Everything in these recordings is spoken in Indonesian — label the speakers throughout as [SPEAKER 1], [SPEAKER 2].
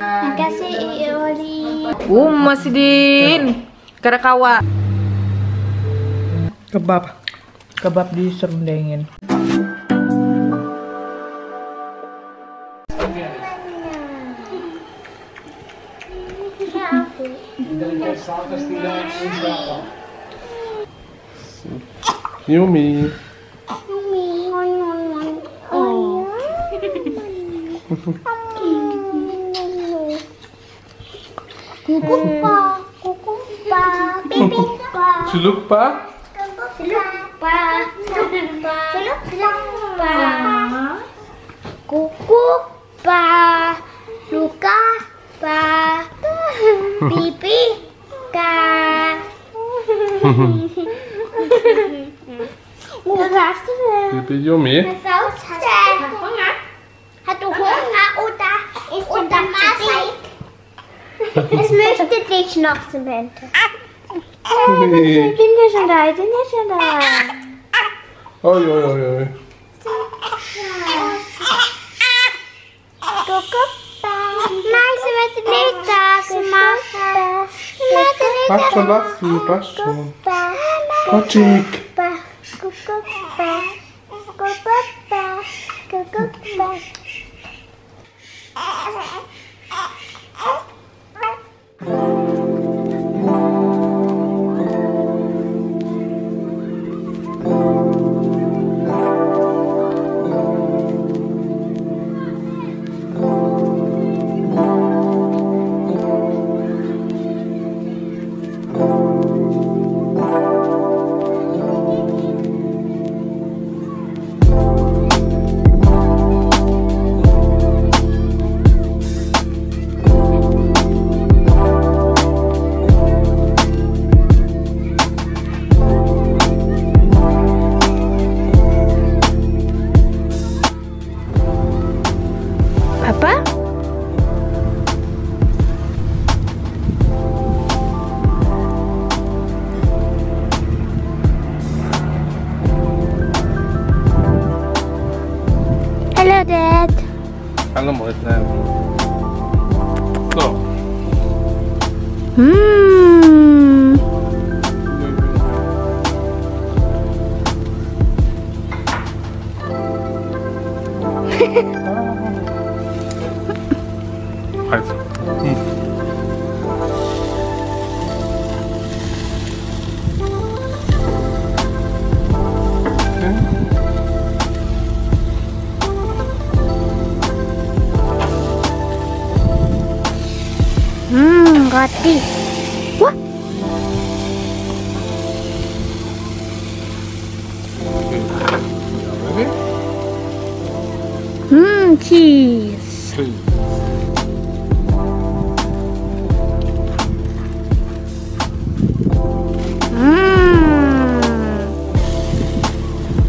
[SPEAKER 1] Makasih Oli.
[SPEAKER 2] Masih din. Karakawa. Kebab diserundengin.
[SPEAKER 3] Yummy.
[SPEAKER 1] Kukupa, pipipa,
[SPEAKER 3] Chulukpa.
[SPEAKER 1] lupa, kukupa, lukapa, pipika.
[SPEAKER 3] Pipi yummy.
[SPEAKER 1] Hat du Hunger oder ist unter Maße? Es möchte dich noch zum Ende. Ich bin ja schon da, ich bin ja schon da.
[SPEAKER 3] Oj, oj, oj, oj.
[SPEAKER 1] Nein, sie wird nicht da gemacht.
[SPEAKER 3] Patrz, lassi, patrz. Kocik.
[SPEAKER 1] Papa? Hello, Dad.
[SPEAKER 3] Hallo Mäuslein. So. Heiß.
[SPEAKER 1] Roti. Wah. Cheese.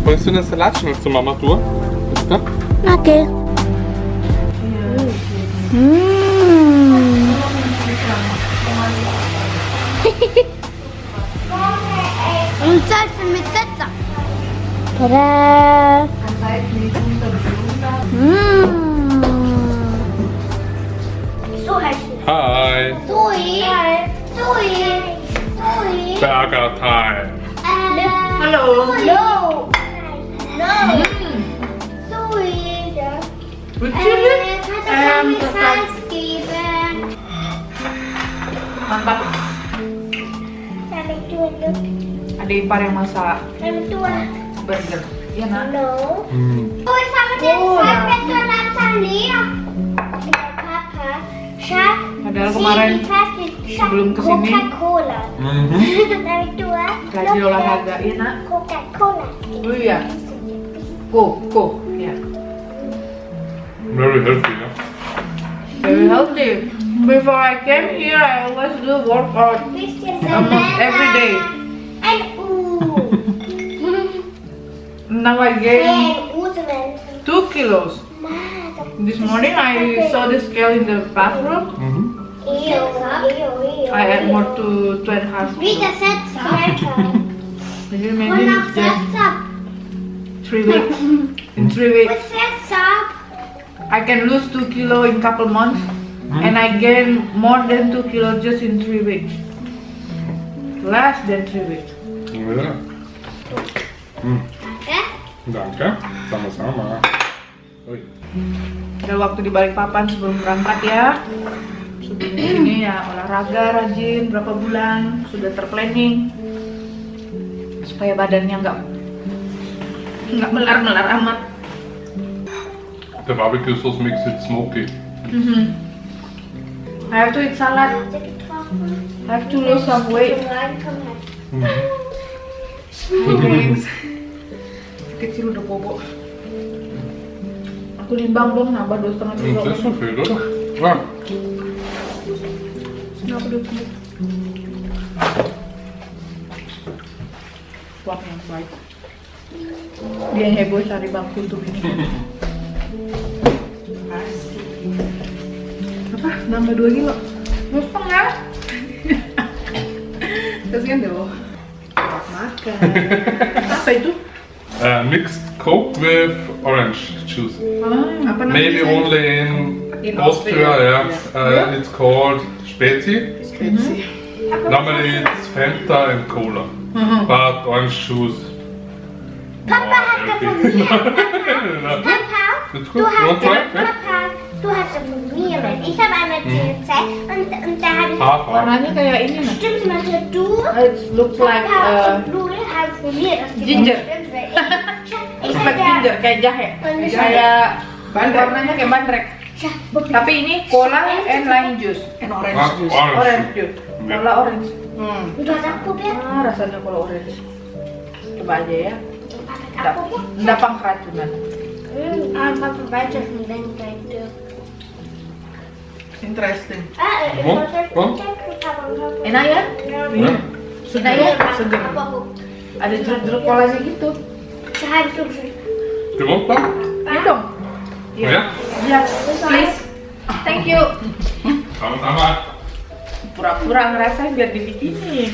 [SPEAKER 3] Wolltest du eine Salatschnur zu Mama tun? Ist das?
[SPEAKER 1] Okay. Und Salsa mit Salsa. Tada! So heißt es.
[SPEAKER 3] Hi.
[SPEAKER 1] Zoe. Zoe.
[SPEAKER 3] Burger Time.
[SPEAKER 2] Hello.
[SPEAKER 1] No. Zoe.
[SPEAKER 2] With chili?
[SPEAKER 1] Kannst du mir Salz geben?
[SPEAKER 2] Mantap. Ada ipar yang masak burger. Iya nak.
[SPEAKER 1] No. Oh, sama dia betulan Salia. Papa. Chef.
[SPEAKER 2] Padahal kemarin sebelum kesini
[SPEAKER 1] Coca-Cola. Dari dua.
[SPEAKER 2] lagi olahraga. Iya nak.
[SPEAKER 1] Coca-Cola.
[SPEAKER 2] Oh iya. Go. Ya.
[SPEAKER 3] Very healthy, ja?
[SPEAKER 2] Very healthy. Before I came here, I always do workout almost every day.
[SPEAKER 1] And
[SPEAKER 2] Now I gained
[SPEAKER 1] Useman.
[SPEAKER 2] 2 kilos. This morning I saw the scale in the bathroom. I add more to 2.5
[SPEAKER 1] Wie das
[SPEAKER 2] kilos.
[SPEAKER 1] jetzt weiter.
[SPEAKER 2] Can you imagine it's just 3 weeks. In 3 weeks.
[SPEAKER 1] What's that up?
[SPEAKER 2] I can lose 2 kilo in couple months, and I gain more than 2 kilo just in 3 weeks. Less than 3 weeks.
[SPEAKER 3] Ja. Danke. Sama-sama. Oi.
[SPEAKER 2] Ada waktu di Balikpapan sebelum berangkat ya. Sebelum ini ya olahraga rajin berapa bulan, sudah terplanning supaya badannya nggak melar-melar amat.
[SPEAKER 3] The barbecue sauce makes it smoky.
[SPEAKER 2] I have to eat salad. I have to lose some weight. Kecil udah bobo. Aku nimbang dong nambah 2,5 kilo.
[SPEAKER 3] Das ist so viel, oder? Ja.
[SPEAKER 2] Kenapa 2 kilo? Wah, yang baik. Dia heboh cari bangku untuk ini. Apa? Nambah 2 kilo? 2,5? Kasihan deh lo. Makan. Apa itu?
[SPEAKER 3] Mixed Coke with orange juice.
[SPEAKER 2] Apa namanya?
[SPEAKER 3] Maybe only in Austria, yeah. It's called Spezi. Normally it's Fanta and Cola, but orange juice.
[SPEAKER 1] Papa hat davon mir. Papa,
[SPEAKER 3] It's
[SPEAKER 1] du
[SPEAKER 3] good. You want
[SPEAKER 1] hast
[SPEAKER 3] to try?
[SPEAKER 1] Papa, du hast davon mir. Ich habe einmal TZ und da habe ich.
[SPEAKER 3] Hafer.
[SPEAKER 2] Warnanya kayak ini nah.
[SPEAKER 1] Stimmt, Mathe, du.
[SPEAKER 2] It looks like
[SPEAKER 1] Papa und Lulu haben von mir das
[SPEAKER 2] ginger.
[SPEAKER 1] Ich
[SPEAKER 2] Looks like
[SPEAKER 1] habe
[SPEAKER 2] ginger, kayak jahe. Kayak warnanya kayak bandrek. Tapi ini cola and lime juice. And orange juice. Orange juice. Cola orange.
[SPEAKER 1] Du hast auch probiert?
[SPEAKER 2] Rasanya cola orange. Coba aja ya.
[SPEAKER 1] Papa auch probiert?
[SPEAKER 2] Enggak keracunan.
[SPEAKER 1] Papa weiß es nicht, wenn ich
[SPEAKER 2] Interesting.
[SPEAKER 1] ich wollte
[SPEAKER 2] Enak ya?
[SPEAKER 3] Ja.
[SPEAKER 2] Sudah ya? Seger. Ada jeruk-jeruk kolanya gitu.
[SPEAKER 3] You want one?
[SPEAKER 2] Iya dong.
[SPEAKER 3] Ja.
[SPEAKER 2] Iya, please. Thank you.
[SPEAKER 3] Sama-sama.
[SPEAKER 2] Pura-pura ngerasain biar dibikinin.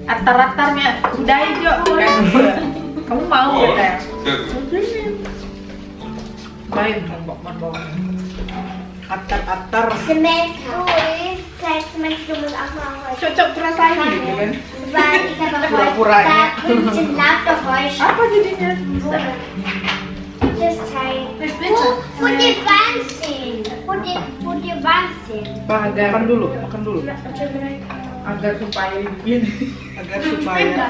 [SPEAKER 2] Atar-atarnya udah hijau kan? Kamu mau
[SPEAKER 3] Oh,
[SPEAKER 2] ya?
[SPEAKER 3] sehr gut.
[SPEAKER 2] Baik, mantap. Atar-atar. Cocok rasain gitu kan? Pura-puranya. Apa jadinya? Agar dulu, makan dulu. Agar supaya begini. Agar supaya.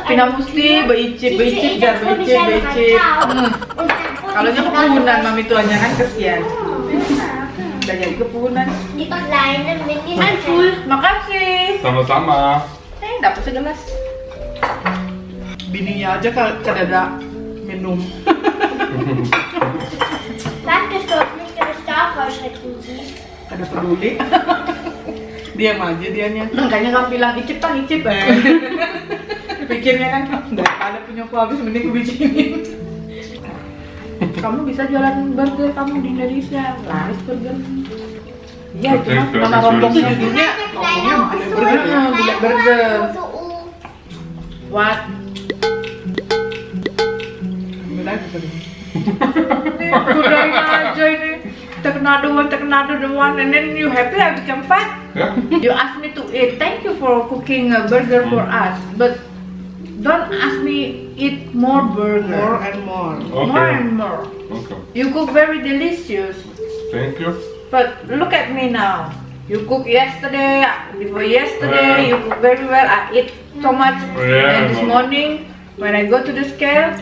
[SPEAKER 2] Pina mesti beicip jar beicip. Kalau nya kepunan mami tuanya kan kesian. Udah jadi kepunan. Makasih.
[SPEAKER 3] Sama-sama.
[SPEAKER 2] Dapat segelas. Bininya aja kadada minum. Ada peduli. Diam aja dianya. Makanya kamu bilang icip kan icip Pikirnya kan daripada punya aku habis mending aku bikinin. Kamu bisa jualan burger kamu di Indonesia, laris burger. Iya, cuma nama rombongnya judulnya Bule Burger. What? Kudain aja ini. Terkenado one, and then you happy I become fat.
[SPEAKER 3] Yeah.
[SPEAKER 2] You ask me to eat. Thank you for cooking a burger for us, but don't ask me eat more burger. More and more.
[SPEAKER 3] Okay.
[SPEAKER 2] More and more.
[SPEAKER 3] Okay.
[SPEAKER 2] You cook very delicious,
[SPEAKER 3] Thank you.
[SPEAKER 2] but look at me now. You cook yesterday, before yesterday, you cook very well. I eat so much,
[SPEAKER 3] Yeah,
[SPEAKER 2] and this
[SPEAKER 3] no.
[SPEAKER 2] morning when I go to the scale,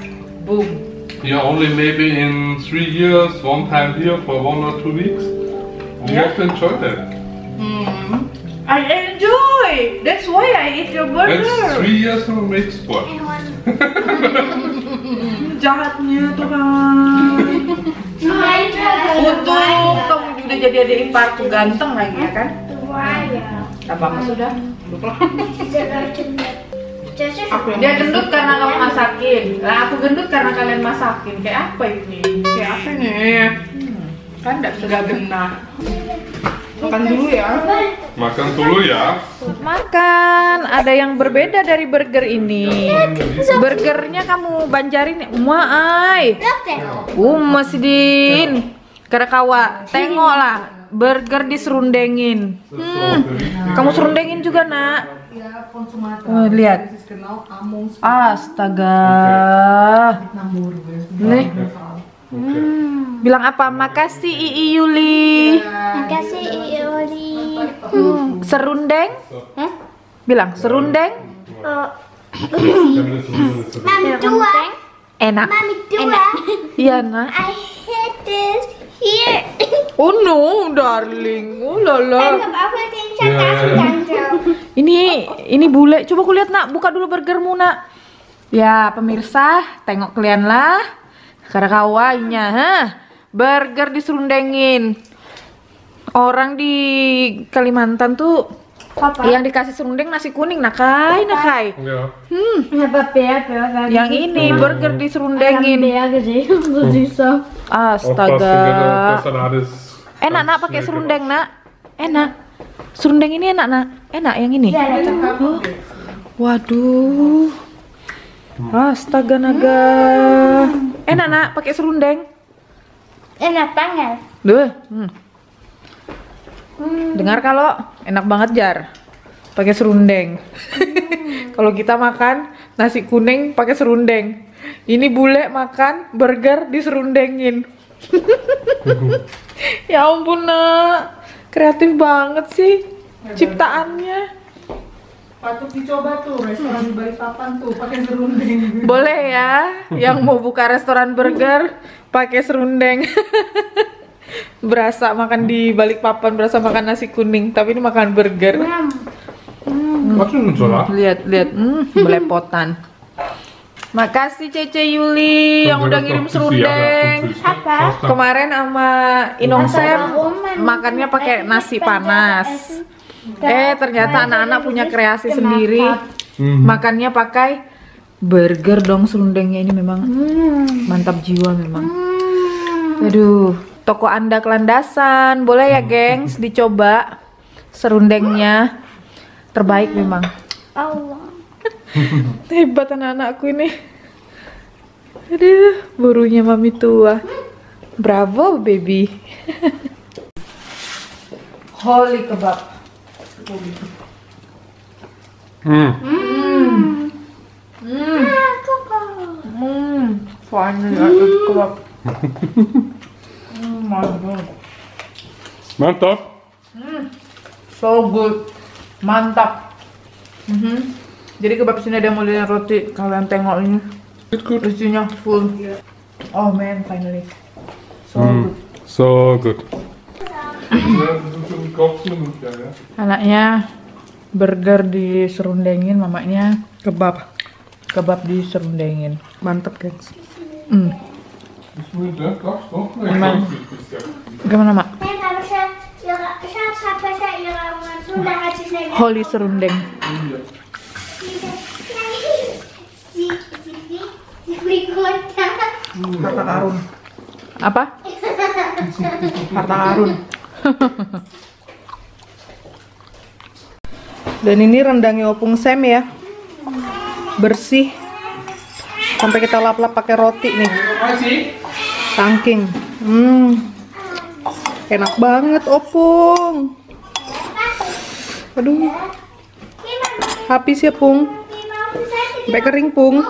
[SPEAKER 2] boom.
[SPEAKER 3] Yeah, only maybe in 3 years, one time here for 1 or 2 weeks. You
[SPEAKER 2] Yeah.
[SPEAKER 3] have to enjoy that.
[SPEAKER 2] I enjoy. That's why I eat your burger.
[SPEAKER 3] That's 3 years to make sport.
[SPEAKER 2] Jahatnya Tuhan. Untung kamu udah jadi adik iparku ganteng lagi ya kan? Apa mama sudah? Dia gendut karena kamu masakin. Lah aku gendut karena kalian masakin. Kayak apa ini? Kayak apa nih? Kan enggak bisa genah. Makan dulu ya.
[SPEAKER 3] Makan dulu ya.
[SPEAKER 4] Makan. Ada yang berbeda dari burger ini. Burgernya kamu banjarin. Maai. Masdin. Karakawa. Tengoklah. Burger diserundengin. Kamu serundengin juga, Nak. Oh, lihat. Astaga. Nih. Bilang apa? Makasih Ii Yuli.
[SPEAKER 1] Makasih Ioli.
[SPEAKER 4] Serundeng? Bilang serundeng.
[SPEAKER 1] Mami dua.
[SPEAKER 4] Enak.
[SPEAKER 1] Mami dua.
[SPEAKER 4] Iya, Nak.
[SPEAKER 1] I hate this here.
[SPEAKER 4] Oh no, darling. Oh lala. Ini bule. Coba ku lihat, Nak. Buka dulu burgermu, Nak. Ya, pemirsa, tengok kalian lah. Karakawanya, burger diserundengin. Orang di Kalimantan tuh yang dikasih serundeng nasi kuning, nakai.
[SPEAKER 3] Ja.
[SPEAKER 4] Yang ini burger diserundengin. Astaga. Enak, Nak, pakai serundeng, Nak. Enak. Serundeng ini enak, Nak. Enak yang ini. Oh. Waduh. Astaga naga. Enak, Nak, pakai serundeng.
[SPEAKER 1] Enak banget.
[SPEAKER 4] Duh. Dengar kalau enak banget, Jar. Pakai serundeng. Kalau kita makan nasi kuning pakai serundeng. Ini bule makan burger diserundengin. Ya ampun, Nak. Kreatif banget sih ciptaannya.
[SPEAKER 2] Patut dicoba tuh restoran di Balikpapan tuh pakai serundeng.
[SPEAKER 4] Boleh ya, yang mau buka restoran burger pakai serundeng. Berasa makan di Balikpapan, berasa makan nasi kuning, tapi ini makan burger. Lihat, belepotan. Makasih Cece Yuli yang udah ngirim serundeng. Kemarin sama Inongsem makannya pakai nasi panas. Ternyata anak-anak punya kreasi sendiri. Makannya pakai burger dong. Serundengnya ini memang mantap jiwa memang. Aduh, toko Anda kelandasan. Boleh ya, gengs, dicoba serundengnya. Terbaik memang.
[SPEAKER 1] Allah.
[SPEAKER 4] Hebat anak-anakku ini. Aduh, burunya mami tua. Bravo, baby. Holy kebab. Finally I eat kebab.
[SPEAKER 3] Mantap.
[SPEAKER 4] So good. Mantap. Jadi kebab sini ada modelnya roti. Kalian tengok ini. Isinya full. Oh man, finally. So good.
[SPEAKER 3] So good.
[SPEAKER 4] Anaknya burger diserundengin, mamanya kebab diserundengin. Mantap, guys. Gimana, Mak? Holy serundeng. Harta karun. Apa? Harta karun. Dan ini rendangnya opung Sam ya, bersih sampai kita lap-lap pakai roti nih, tangking. Enak banget opung. Aduh, habis ya Pung, sampai kering Pung.